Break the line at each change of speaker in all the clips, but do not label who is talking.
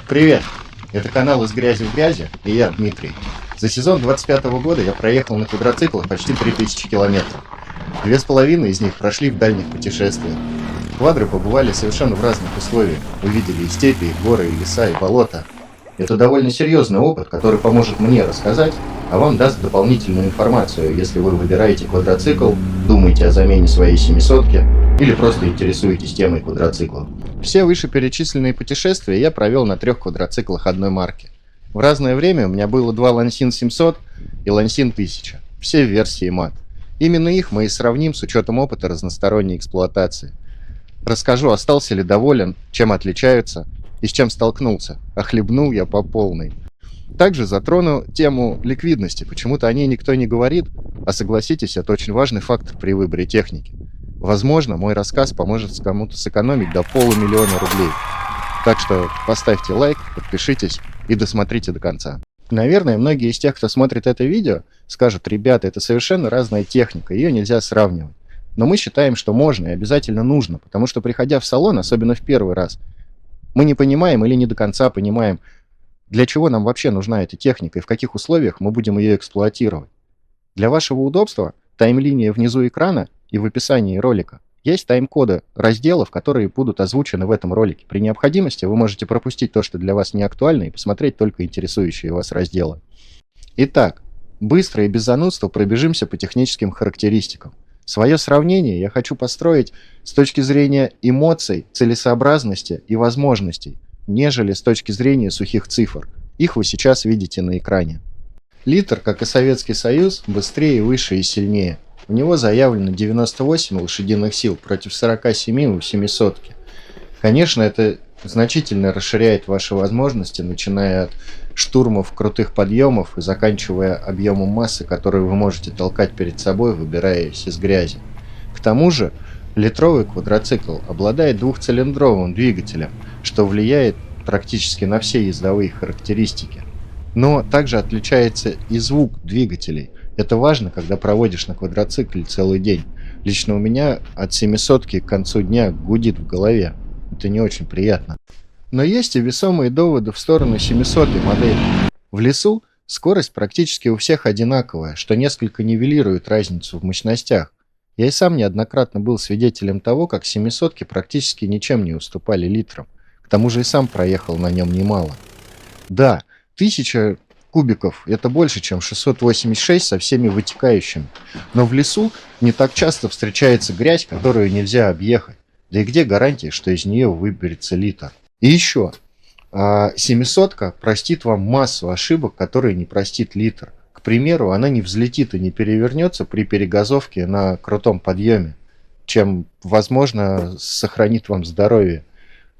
Привет! Это канал «Из грязи в грязи» и я, Дмитрий. За сезон 25 года я проехал на квадроциклах почти 3000 километров. 2,5 из них прошли в дальних путешествиях. Квадры побывали совершенно в разных условиях. Увидели и степи, и горы, и леса, и болота. Это довольно серьезный опыт, который поможет мне рассказать, а вам даст дополнительную информацию, если вы выбираете квадроцикл, думаете о замене своей 700-ки или просто интересуетесь темой квадроциклов. Все вышеперечисленные путешествия я провел на 3 квадроциклах одной марки. В разное время у меня было 2 Lansin 700 и Lansin 1000, все в версии MAT. Именно их мы и сравним с учетом опыта разносторонней эксплуатации. Расскажу, остался ли доволен, чем отличаются и с чем столкнулся, а хлебнул я по полной. Также затрону тему ликвидности, почему-то о ней никто не говорит, а согласитесь, это очень важный фактор при выборе техники. Возможно, мой рассказ поможет кому-то сэкономить до 500 000 рублей. Так что поставьте лайк, подпишитесь и досмотрите до конца. Наверное, многие из тех, кто смотрит это видео, скажут: ребята, это совершенно разная техника, ее нельзя сравнивать. Но мы считаем, что можно и обязательно нужно, потому что, приходя в салон, особенно в первый раз, мы не понимаем или не до конца понимаем, для чего нам вообще нужна эта техника и в каких условиях мы будем ее эксплуатировать. Для вашего удобства тайм-линия внизу экрана и в описании ролика есть тайм-коды разделов, которые будут озвучены в этом ролике. При необходимости вы можете пропустить то, что для вас не актуально, и посмотреть только интересующие вас разделы. Итак, быстро и без занудства пробежимся по техническим характеристикам. Свое сравнение я хочу построить с точки зрения эмоций, целесообразности и возможностей, нежели с точки зрения сухих цифр. Их вы сейчас видите на экране. Литр, как и Советский Союз, быстрее, выше и сильнее. У него заявлено 98 лошадиных сил против 47 у 700-ки. Конечно, это значительно расширяет ваши возможности, начиная от штурмов крутых подъемов и заканчивая объемом массы, которую вы можете толкать перед собой, выбираясь из грязи. К тому же, литровый квадроцикл обладает двухцилиндровым двигателем, что влияет практически на все ездовые характеристики. Но также отличается и звук двигателей. Это важно, когда проводишь на квадроцикле целый день. Лично у меня от 700-ки к концу дня гудит в голове. Это не очень приятно. Но есть и весомые доводы в сторону 700-й модели. В лесу скорость практически у всех одинаковая, что несколько нивелирует разницу в мощностях. Я и сам неоднократно был свидетелем того, как 700-ки практически ничем не уступали литрам. К тому же и сам проехал на нем немало. Да, 1000 кубиков это больше, чем 686 со всеми вытекающими. Но в лесу не так часто встречается грязь, которую нельзя объехать. Да и где гарантия, что из нее выберется литр? И еще, 700-ка простит вам массу ошибок, которые не простит литр. К примеру, она не взлетит и не перевернется при перегазовке на крутом подъеме, чем, возможно, сохранит вам здоровье.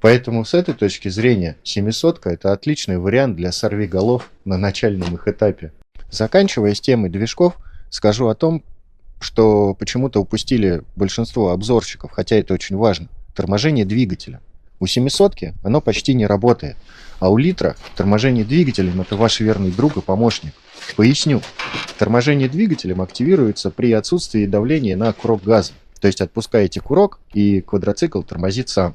Поэтому с этой точки зрения 700-ка это отличный вариант для сорвиголов на начальном их этапе. Заканчивая с темой движков, скажу о том, что почему-то упустили большинство обзорщиков, хотя это очень важно. Торможение двигателя. У 700-ки оно почти не работает, а у литра торможение двигателем это ваш верный друг и помощник. Поясню. Торможение двигателем активируется при отсутствии давления на курок газа. То есть отпускаете курок, и квадроцикл тормозит сам.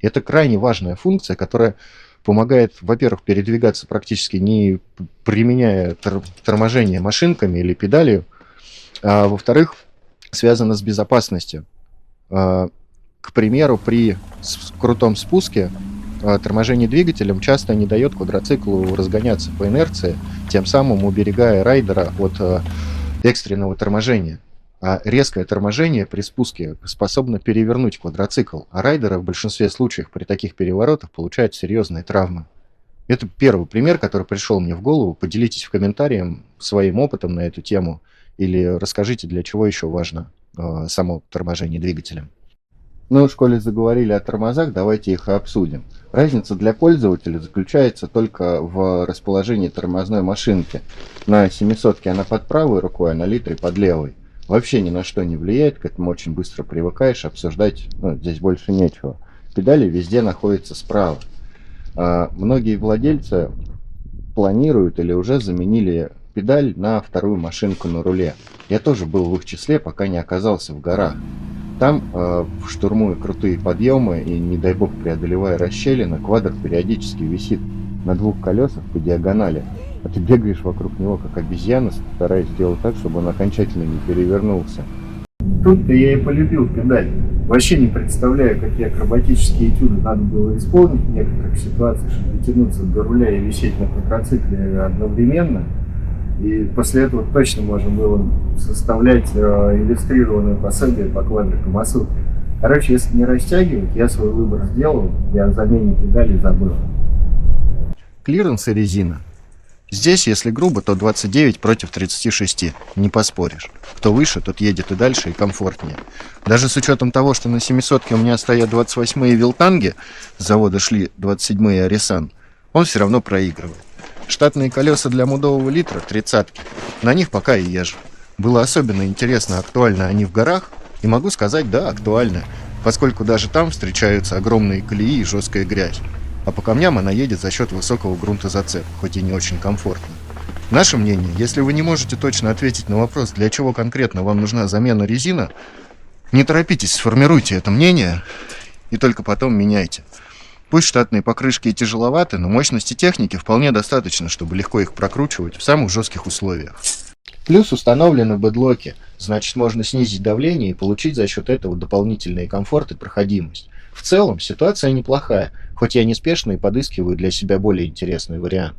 Это крайне важная функция, которая помогает, во-первых, передвигаться практически не применяя торможение машинками или педалью, а во-вторых, связана с безопасностью. К примеру, при крутом спуске торможение двигателем часто не дает квадроциклу разгоняться по инерции, тем самым уберегая райдера от экстренного торможения. А резкое торможение при спуске способно перевернуть квадроцикл, а райдеры в большинстве случаев при таких переворотах получают серьезные травмы. Это первый пример, который пришел мне в голову. Поделитесь в комментариях своим опытом на эту тему или расскажите, для чего еще важно само торможение двигателем. Ну, в школе заговорили о тормозах, давайте их и обсудим. Разница для пользователя заключается только в расположении тормозной машинки. На 700-ке она под правой рукой, а на литре под левой. Вообще ни на что не влияет, к этому очень быстро привыкаешь, обсуждать здесь больше нечего. Педали везде находятся справа. Многие владельцы планируют или уже заменили педаль на вторую машинку на руле. Я тоже был в их числе, пока не оказался в горах. Там, штурмуя крутые подъемы и, не дай бог, преодолевая расщелины, квадр периодически висит на двух колесах по диагонали, а ты бегаешь вокруг него как обезьяна, стараясь сделать так, чтобы он окончательно не перевернулся. Тут-то я и полюбил педаль. Вообще не представляю, какие акробатические этюды надо было исполнить в некоторых ситуациях, чтобы дотянуться до руля и висеть на квадроцикле одновременно. И после этого точно можно было составлять иллюстрированное пособие по квадрокамасутре. Короче, если не растягивать, я свой выбор сделал, я о замене педали забыл. Клиренс и резина. Здесь, если грубо, то 29 против 36, не поспоришь. Кто выше, тот едет и дальше, и комфортнее. Даже с учетом того, что на 700-ке у меня стоят 28-е Вилтанги, с завода шли 27-е Арисан, он все равно проигрывает. Штатные колеса для мудового литра 30-ки, на них пока и езжу. Было особенно интересно, актуальны они в горах, и могу сказать, да, актуальны, поскольку даже там встречаются огромные колеи и жесткая грязь. А по камням она едет за счет высокого грунтозацепа, хоть и не очень комфортно. Наше мнение, если вы не можете точно ответить на вопрос, для чего конкретно вам нужна замена резины, не торопитесь, сформируйте это мнение и только потом меняйте. Пусть штатные покрышки и тяжеловаты, но мощности техники вполне достаточно, чтобы легко их прокручивать в самых жестких условиях. Плюс установлены бэдлоки, значит можно снизить давление и получить за счет этого дополнительный комфорт и проходимость. В целом ситуация неплохая, хоть я неспешно и подыскиваю для себя более интересный вариант.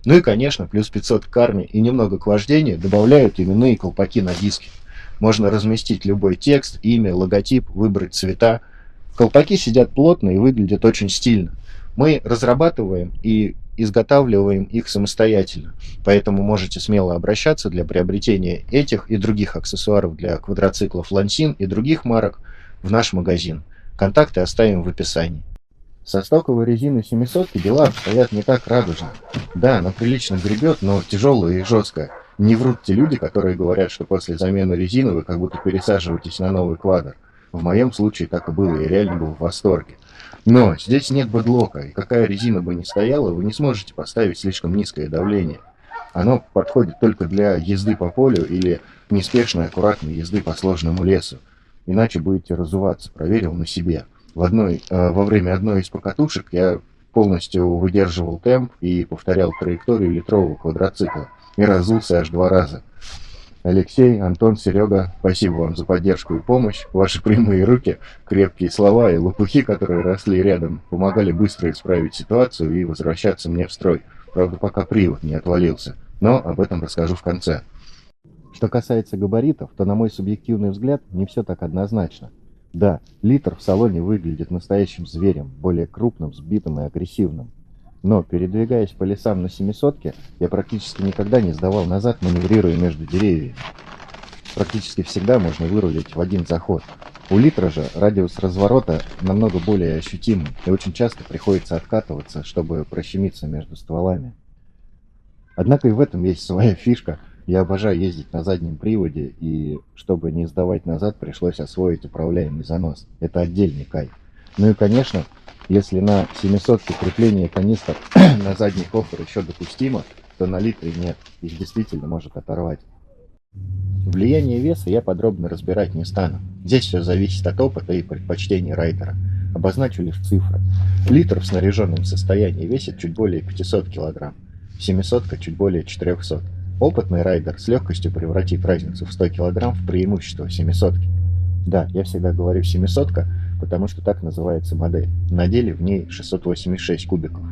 Ну и конечно, плюс 500 к карме и немного к вождению добавляют именные колпаки на диске. Можно разместить любой текст, имя, логотип, выбрать цвета. Колпаки сидят плотно и выглядят очень стильно. Мы разрабатываем и изготавливаем их самостоятельно, поэтому можете смело обращаться для приобретения этих и других аксессуаров для квадроциклов Lansing и других марок в наш магазин. Контакты оставим в описании. Со стоковой резины 700 дела обстоят не так радужно. Да, она прилично гребет, но тяжелая и жесткая. Не врут те люди, которые говорят, что после замены резины вы как будто пересаживаетесь на новый квадр. В моем случае так и было, я реально был в восторге. Но здесь нет бэдлока, и какая резина бы ни стояла, вы не сможете поставить слишком низкое давление. Оно подходит только для езды по полю или неспешной, аккуратной езды по сложному лесу. Иначе будете разуваться, проверил на себе. Во время одной из покатушек я полностью выдерживал темп и повторял траекторию литрового квадроцикла. И разулся аж 2 раза. Алексей, Антон, Серега, спасибо вам за поддержку и помощь. Ваши прямые руки, крепкие слова и лопухи, которые росли рядом, помогали быстро исправить ситуацию и возвращаться мне в строй. Правда, пока привод не отвалился. Но об этом расскажу в конце. Что касается габаритов, то, на мой субъективный взгляд, не все так однозначно. Да, литр в салоне выглядит настоящим зверем, более крупным, сбитым и агрессивным. Но, передвигаясь по лесам на 700-ке, я практически никогда не сдавал назад, маневрируя между деревьями. Практически всегда можно вырулить в один заход. У литра же радиус разворота намного более ощутимый, и очень часто приходится откатываться, чтобы прощемиться между стволами. Однако и в этом есть своя фишка. Я обожаю ездить на заднем приводе, и чтобы не сдавать назад, пришлось освоить управляемый занос. Это отдельный кайф. Ну и конечно, если на 700-ке крепление канистр на задний кофр еще допустимо, то на литре нет, их действительно может оторвать. Влияние веса я подробно разбирать не стану. Здесь все зависит от опыта и предпочтений райдера. Обозначу лишь цифры. Литр в снаряженном состоянии весит чуть более 500 кг, 700-ка чуть более 400. Опытный райдер с легкостью превратит разницу в 100 кг в преимущество 700-ки. Да, я всегда говорю 700-ка, потому что так называется модель. На деле в ней 686 кубиков.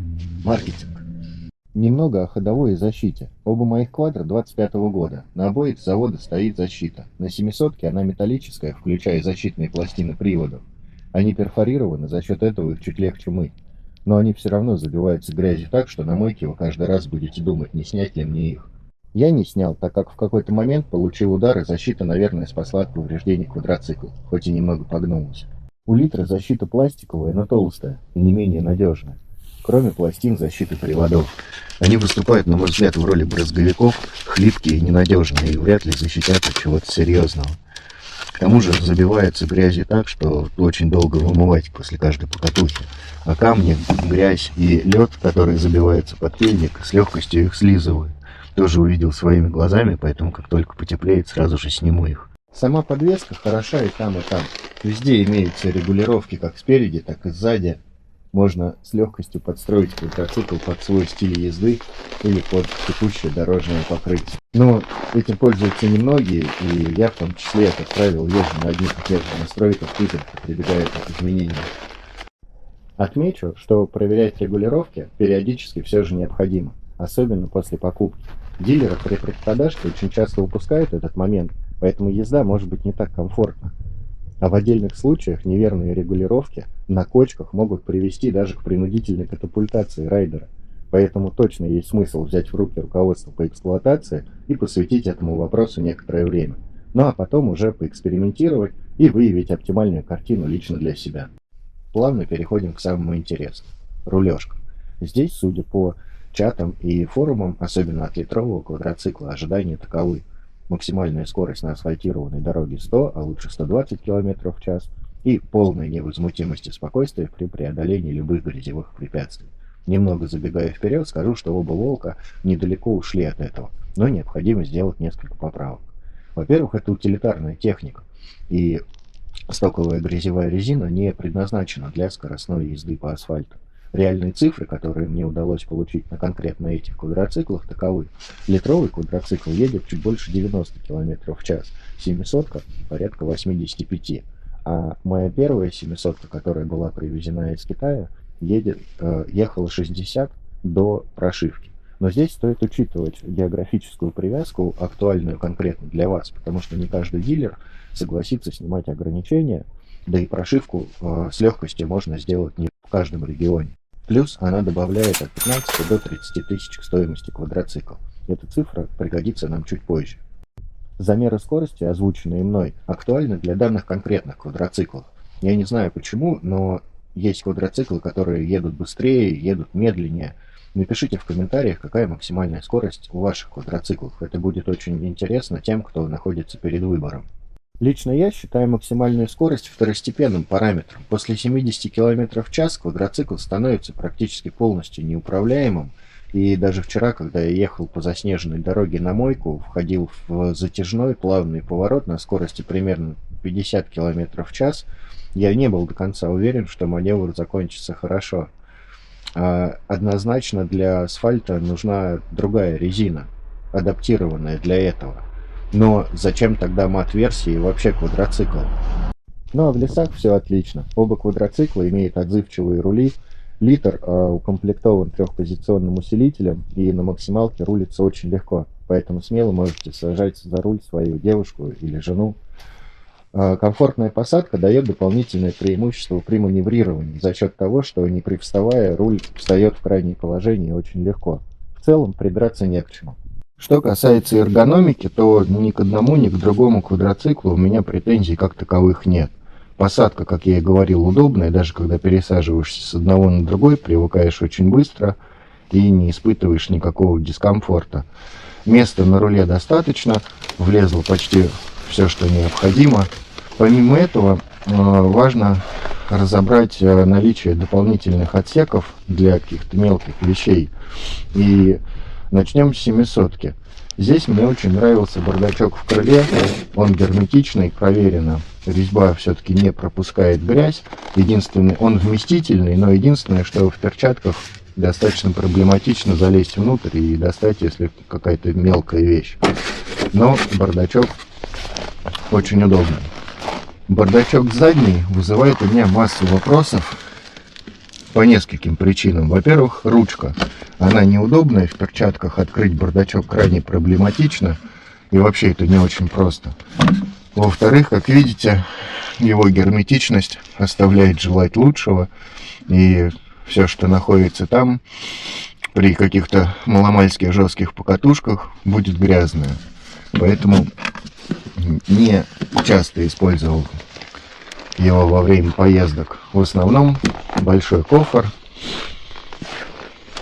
Маркетинг. Немного о ходовой и защите. Оба моих квадра 25-го года. На обоих с завода стоит защита. На 700-ке она металлическая, включая защитные пластины приводов. Они перфорированы, за счет этого их чуть легче мыть. Но они все равно забиваются грязью так, что на мойке вы каждый раз будете думать, не снять ли мне их. Я не снял, так как в какой-то момент, получив удар, и защита, наверное, спасла от повреждений квадроцикла, хоть и немного погнулась. У литра защита пластиковая, но толстая и не менее надежная. Кроме пластин защиты приводов. Они выступают, на мой взгляд, в роли брызговиков, хлипкие и ненадежные, и вряд ли защитят от чего-то серьезного. К тому же забиваются грязью так, что очень долго вымывать после каждой покатухи. А камни, грязь и лед, которые забиваются под пельник, с легкостью их слизывают. Тоже увидел своими глазами, поэтому как только потеплеет, сразу же сниму их. Сама подвеска хороша и там, и там. Везде имеются регулировки как спереди, так и сзади. можно с легкостью подстроить квадроцикл под свой стиль езды или под текущее дорожное покрытие. Но этим пользуются немногие, и я в том числе, как правило, езжу на одних и тех же настройках, изредка прибегая к изменениям. Отмечу, что проверять регулировки периодически все же необходимо, особенно после покупки. Дилеры при предпродажке очень часто упускают этот момент, поэтому езда может быть не так комфортна. А в отдельных случаях неверные регулировки на кочках могут привести даже к принудительной катапультации райдера. Поэтому точно есть смысл взять в руки руководство по эксплуатации и посвятить этому вопросу некоторое время. Ну а потом уже поэкспериментировать и выявить оптимальную картину лично для себя. Плавно переходим к самому интересному – рулежка. Здесь, судя по чатам и форумам, особенно от литрового квадроцикла, ожидания таковы. Максимальная скорость на асфальтированной дороге 100, а лучше 120 км в час, и полная невозмутимость и спокойствие при преодолении любых грязевых препятствий. Немного забегая вперед, скажу, что оба «Волка» недалеко ушли от этого, но необходимо сделать несколько поправок. Во-первых, это утилитарная техника, и стоковая грязевая резина не предназначена для скоростной езды по асфальту. Реальные цифры, которые мне удалось получить на конкретно этих квадроциклах, таковы. Литровый квадроцикл едет чуть больше 90 км в час, 700-ка порядка 85. А моя первая 700-ка, которая была привезена из Китая, ехала 60 до прошивки. Но здесь стоит учитывать географическую привязку, актуальную конкретно для вас, потому что не каждый дилер согласится снимать ограничения, да и прошивку с легкостью можно сделать не в каждом регионе. Плюс она добавляет от 15 до 30 тысяч к стоимости квадроцикла. Эта цифра пригодится нам чуть позже. Замеры скорости, озвученные мной, актуальны для данных конкретных квадроциклов. Я не знаю почему, но есть квадроциклы, которые едут быстрее, едут медленнее. Напишите в комментариях, какая максимальная скорость у ваших квадроциклов. Это будет очень интересно тем, кто находится перед выбором. Лично я считаю максимальную скорость второстепенным параметром. После 70 км в час квадроцикл становится практически полностью неуправляемым. И даже вчера, когда я ехал по заснеженной дороге на мойку, входил в затяжной плавный поворот на скорости примерно 50 км в час, я не был до конца уверен, что маневр закончится хорошо. Однозначно для асфальта нужна другая резина, адаптированная для этого. Но зачем тогда мат-версии и вообще квадроцикл? Ну а в лесах все отлично. Оба квадроцикла имеют отзывчивые рули. Литр укомплектован трехпозиционным усилителем и на максималке рулится очень легко. Поэтому смело можете сажать за руль свою девушку или жену. Комфортная посадка дает дополнительное преимущество при маневрировании за счет того, что не привставая, руль встает в крайнее положение очень легко. В целом придраться не к чему. Что касается эргономики, то ни к одному, ни к другому квадроциклу у меня претензий как таковых нет. Посадка, как я и говорил, удобная, даже когда пересаживаешься с одного на другой, привыкаешь очень быстро и не испытываешь никакого дискомфорта. Места на руле достаточно, влезло почти все, что необходимо. Помимо этого, важно разобрать наличие дополнительных отсеков для каких-то мелких вещей. И начнем с 700-ки. Здесь мне очень нравился бардачок в крыле, он герметичный, проверено. Резьба все-таки не пропускает грязь. Единственное, он вместительный, но единственное, что в перчатках достаточно проблематично залезть внутрь и достать, если какая-то мелкая вещь. Но бардачок очень удобный. Бардачок задний вызывает у меня массу вопросов по нескольким причинам. Во-первых, ручка. Она неудобная, в перчатках открыть бардачок крайне проблематично. И вообще это не очень просто. Во-вторых, как видите, его герметичность оставляет желать лучшего. И все, что находится там, при каких-то маломальских жестких покатушках, будет грязное. Поэтому не часто использовал его во время поездок. В основном большой кофр.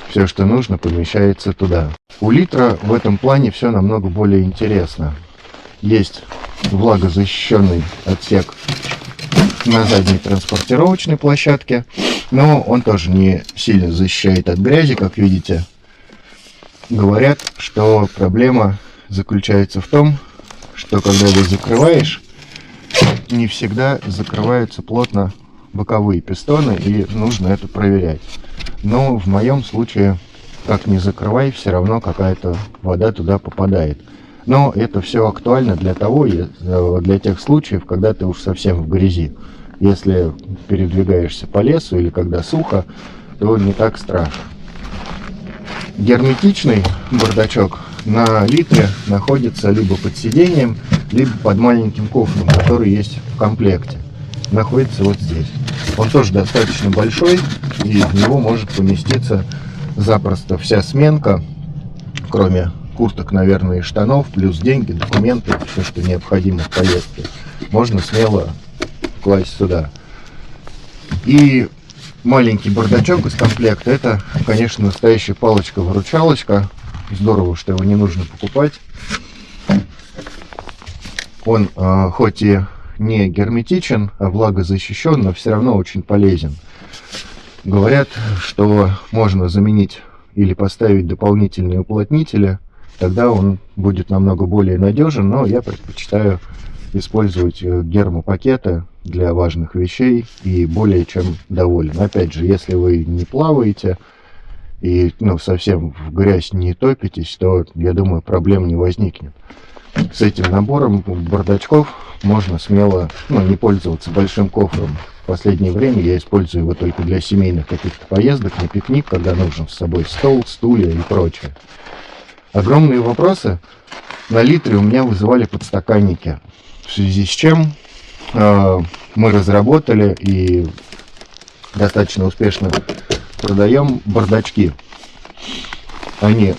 Все, что нужно, помещается туда. У Литра в этом плане все намного более интересно. Есть влагозащищенный отсек на задней транспортировочной площадке, но он тоже не сильно защищает от грязи, как видите. Говорят, что проблема заключается в том, что когда ты закрываешь, не всегда закрываются плотно боковые пистоны, и нужно это проверять. Но в моем случае, как ни закрывай, все равно какая-то вода туда попадает. Но это все актуально для тех случаев, когда ты уж совсем в грязи. Если передвигаешься по лесу или когда сухо, то не так страшно. Герметичный бардачок на литре находится либо под сиденьем, либо под маленьким кофром, который есть в комплекте. Находится вот здесь. Он тоже достаточно большой, и в него может поместиться запросто вся сменка, кроме курток, наверное, и штанов, плюс деньги, документы, все, что необходимо в поездке, можно смело класть сюда. И маленький бардачок из комплекта — это, конечно, настоящая палочка-выручалочка. Здорово, что его не нужно покупать. Он хоть и не герметичен, а влагозащищен, но все равно очень полезен. Говорят, что можно заменить или поставить дополнительные уплотнители, тогда он будет намного более надежен, но я предпочитаю использовать гермопакеты для важных вещей и более чем доволен. Опять же, если вы не плаваете и совсем в грязь не топитесь, то, я думаю, проблем не возникнет. С этим набором бардачков можно смело не пользоваться большим кофром. В последнее время я использую его только для семейных каких-то поездок, на пикник, когда нужен с собой стол, стулья и прочее. Огромные вопросы на литре у меня вызывали подстаканники, в связи с чем мы разработали и достаточно успешно продаем бардачки. Они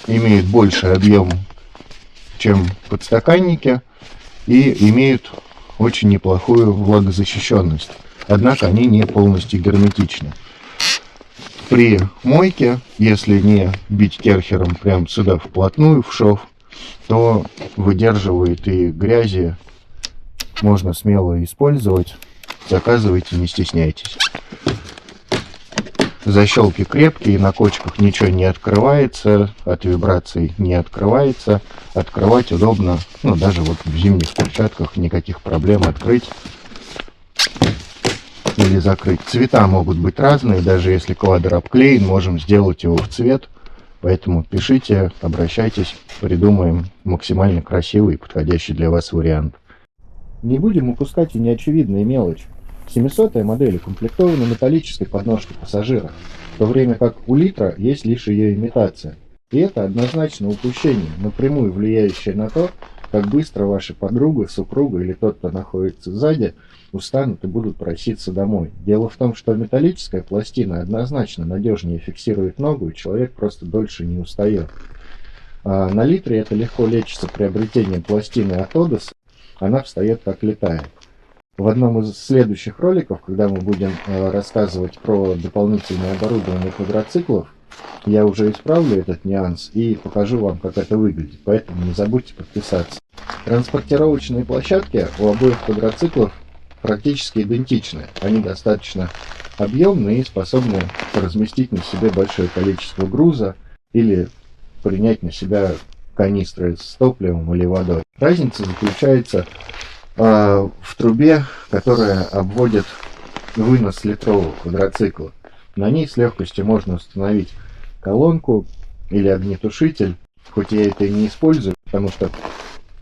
имеют больший объем, чем подстаканники, и имеют очень неплохую влагозащищенность. Однако они не полностью герметичны. При мойке, если не бить керхером прям сюда вплотную в шов, то выдерживает и грязи. Можно смело использовать. Заказывайте, не стесняйтесь. Защелки крепкие, на кочках ничего не открывается, от вибраций не открывается. Открывать удобно, даже вот в зимних перчатках никаких проблем открыть или закрыть. Цвета могут быть разные, даже если квадр обклеен, можем сделать его в цвет. Поэтому пишите, обращайтесь, придумаем максимально красивый и подходящий для вас вариант. Не будем упускать и неочевидные мелочи. 700-я модель укомплектована металлической подножкой пассажира, в то время как у литра есть лишь ее имитация. И это однозначно упущение, напрямую влияющее на то, как быстро ваша подруга, супруга или тот, кто находится сзади, устанут и будут проситься домой. Дело в том, что металлическая пластина однозначно надежнее фиксирует ногу, и человек просто дольше не устает. А на литре это легко лечится приобретением пластины от Odos, она встает как летает. В одном из следующих роликов, когда мы будем рассказывать про дополнительное оборудование квадроциклов, я уже исправлю этот нюанс и покажу вам, как это выглядит, поэтому не забудьте подписаться. Транспортировочные площадки у обоих квадроциклов практически идентичны. Они достаточно объемные и способны разместить на себе большое количество груза или принять на себя канистры с топливом или водой. Разница заключается в трубе, которая обводит вынос литрового квадроцикла. На ней с легкостью можно установить колонку или огнетушитель, хоть я это и не использую, потому что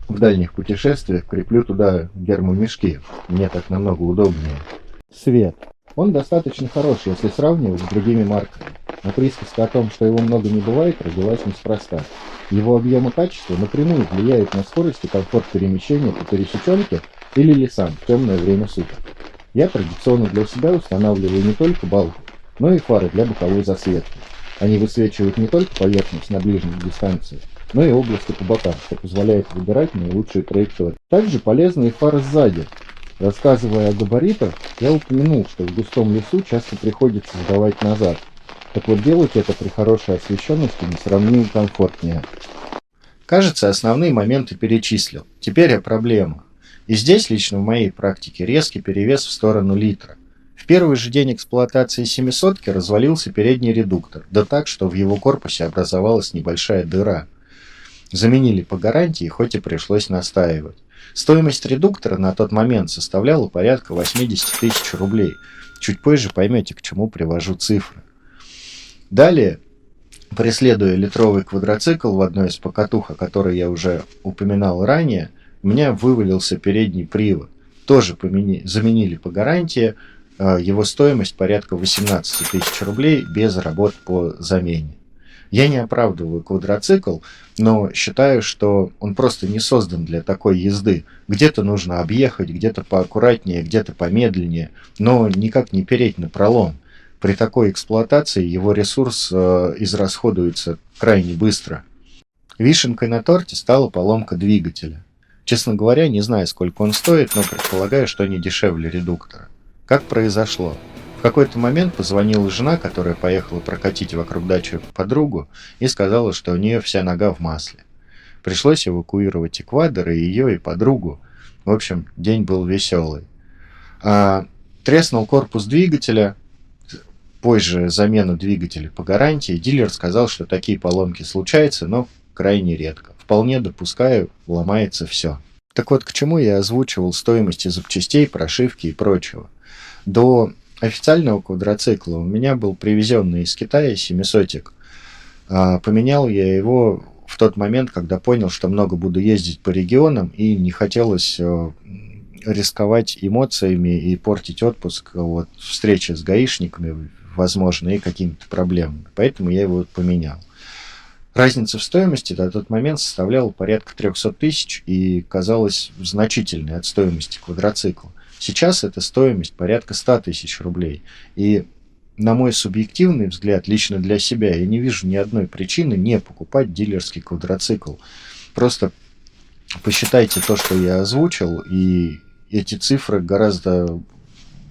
в дальних путешествиях креплю туда гермомешки. Мне так намного удобнее. Свет. Он достаточно хороший, если сравнивать с другими марками. Но присказка о том, что его много не бывает, родилась неспроста. Его объем и качество напрямую влияют на скорость и комфорт перемещения по пересеченке или лесам в темное время суток. Я традиционно для себя устанавливаю не только балку, но и фары для боковой засветки. Они высвечивают не только поверхность на ближних дистанциях, но и области по бокам, что позволяет выбирать наилучшие траектории. Также полезны и фары сзади. Рассказывая о габаритах, я упомянул, что в густом лесу часто приходится сдавать назад. Так вот, делать это при хорошей освещенности несравнимо комфортнее. Кажется, основные моменты перечислил. Теперь о проблемах. И здесь, лично в моей практике, резкий перевес в сторону литра. В первый же день эксплуатации 700-ки развалился передний редуктор, да так, что в его корпусе образовалась небольшая дыра. Заменили по гарантии, хоть и пришлось настаивать. Стоимость редуктора на тот момент составляла порядка 80 тысяч рублей. Чуть позже поймете, к чему привожу цифры. Далее, преследуя литровый квадроцикл в одной из покатух, о которой я уже упоминал ранее, у меня вывалился передний привод. Тоже заменили по гарантии, его стоимость порядка 18 тысяч рублей без работ по замене. Я не оправдываю квадроцикл, но считаю, что он просто не создан для такой езды. Где-то нужно объехать, где-то поаккуратнее, где-то помедленнее, но никак не переть на пролом. При такой эксплуатации его ресурс израсходуется крайне быстро. Вишенкой на торте стала поломка двигателя. Честно говоря, не знаю, сколько он стоит, но предполагаю, что не дешевле редуктора. Как произошло? В какой-то момент позвонила жена, которая поехала прокатить вокруг дачи подругу, и сказала, что у нее вся нога в масле. Пришлось эвакуировать эквадор и ее, и подругу. В общем, день был веселый. Треснул корпус двигателя. Позже замену двигателя по гарантии. Дилер сказал, что такие поломки случаются, но крайне редко. Вполне допускаю, ломается все. Так вот, к чему я озвучивал стоимости запчастей, прошивки и прочего. До официального квадроцикла у меня был привезенный из Китая 700-ик. Поменял я его в тот момент, когда понял, что много буду ездить по регионам и не хотелось рисковать эмоциями и портить отпуск от встречи с гаишниками, возможно, и какими-то проблемами. Поэтому я его поменял. Разница в стоимости на тот момент составляла порядка 300 тысяч и казалась значительной от стоимости квадроцикла. Сейчас эта стоимость порядка 100 тысяч рублей. И, на мой субъективный взгляд, лично для себя, я не вижу ни одной причины не покупать дилерский квадроцикл. Просто посчитайте то, что я озвучил, и эти цифры гораздо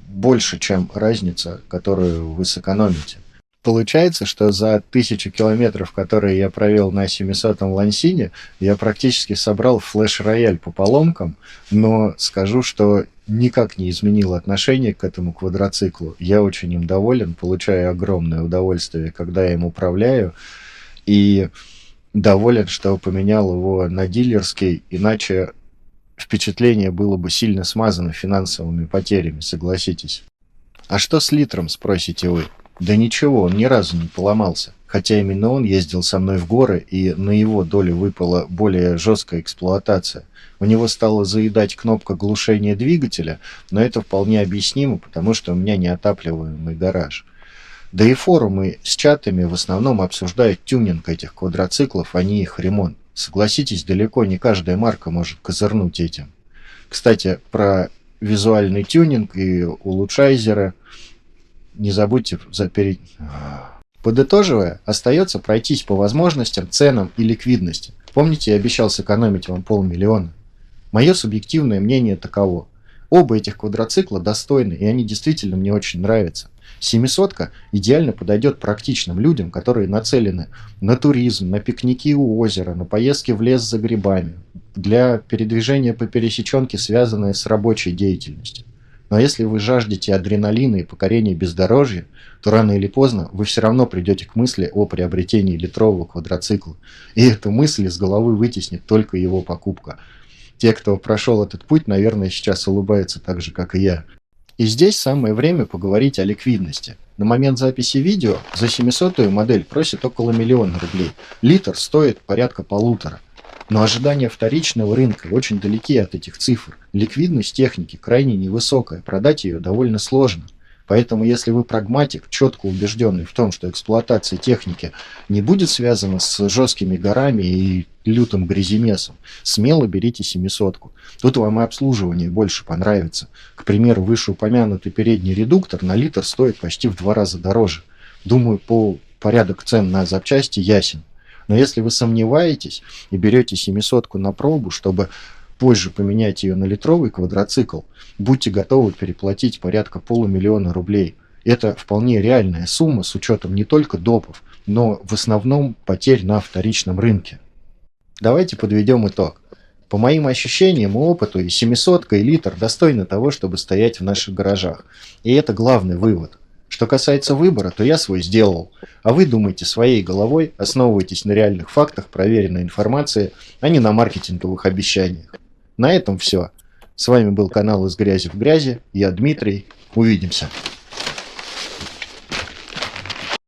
больше, чем разница, которую вы сэкономите. Получается, что за 1000 километров, которые я провел на 700-м Лансине, я практически собрал флеш-рояль по поломкам, но скажу, что никак не изменил отношение к этому квадроциклу. Я очень им доволен, получаю огромное удовольствие, когда я им управляю, и доволен, что поменял его на дилерский, иначе впечатление было бы сильно смазано финансовыми потерями, согласитесь. А что с литром, спросите вы? Да ничего, он ни разу не поломался. Хотя именно он ездил со мной в горы, и на его долю выпала более жесткая эксплуатация. У него стала заедать кнопка глушения двигателя, но это вполне объяснимо, потому что у меня неотапливаемый гараж. Да и форумы с чатами в основном обсуждают тюнинг этих квадроциклов, а не их ремонт. Согласитесь, далеко не каждая марка может козырнуть этим. Кстати, про визуальный тюнинг и улучшайзеры не забудьте запереть. Подытоживая, остается пройтись по возможностям, ценам и ликвидности. Помните, я обещал сэкономить вам 500 000? Мое субъективное мнение таково. Оба этих квадроцикла достойны, и они действительно мне очень нравятся. 700-ка идеально подойдет практичным людям, которые нацелены на туризм, на пикники у озера, на поездки в лес за грибами, для передвижения по пересеченке, связанные с рабочей деятельностью. Но если вы жаждете адреналина и покорения бездорожья, то рано или поздно вы все равно придете к мысли о приобретении литрового квадроцикла. И эту мысль из головы вытеснит только его покупка. Те, кто прошел этот путь, наверное, сейчас улыбаются так же, как и я. И здесь самое время поговорить о ликвидности. На момент записи видео за 700-ю модель просят около 1 000 000 рублей. Литр стоит порядка 1,5. Но ожидания вторичного рынка очень далеки от этих цифр. Ликвидность техники крайне невысокая, продать ее довольно сложно. Поэтому, если вы прагматик, четко убежденный в том, что эксплуатация техники не будет связана с жесткими горами и лютым гряземесом, смело берите 700-ку. Тут вам и обслуживание больше понравится. К примеру, вышеупомянутый передний редуктор на литр стоит почти в 2 раза дороже. Думаю, по порядок цен на запчасти ясен. Но если вы сомневаетесь и берете 700-ку на пробу, чтобы позже поменять ее на литровый квадроцикл, будьте готовы переплатить порядка 500 000 рублей. Это вполне реальная сумма с учетом не только допов, но в основном потерь на вторичном рынке. Давайте подведем итог. По моим ощущениям и опыту, и 700-ка, и литр достойны того, чтобы стоять в наших гаражах. И это главный вывод. Что касается выбора, то я свой сделал. А вы думайте своей головой, основывайтесь на реальных фактах, проверенной информации, а не на маркетинговых обещаниях. На этом все. С вами был канал «Из грязи в грязи». Я Дмитрий. Увидимся.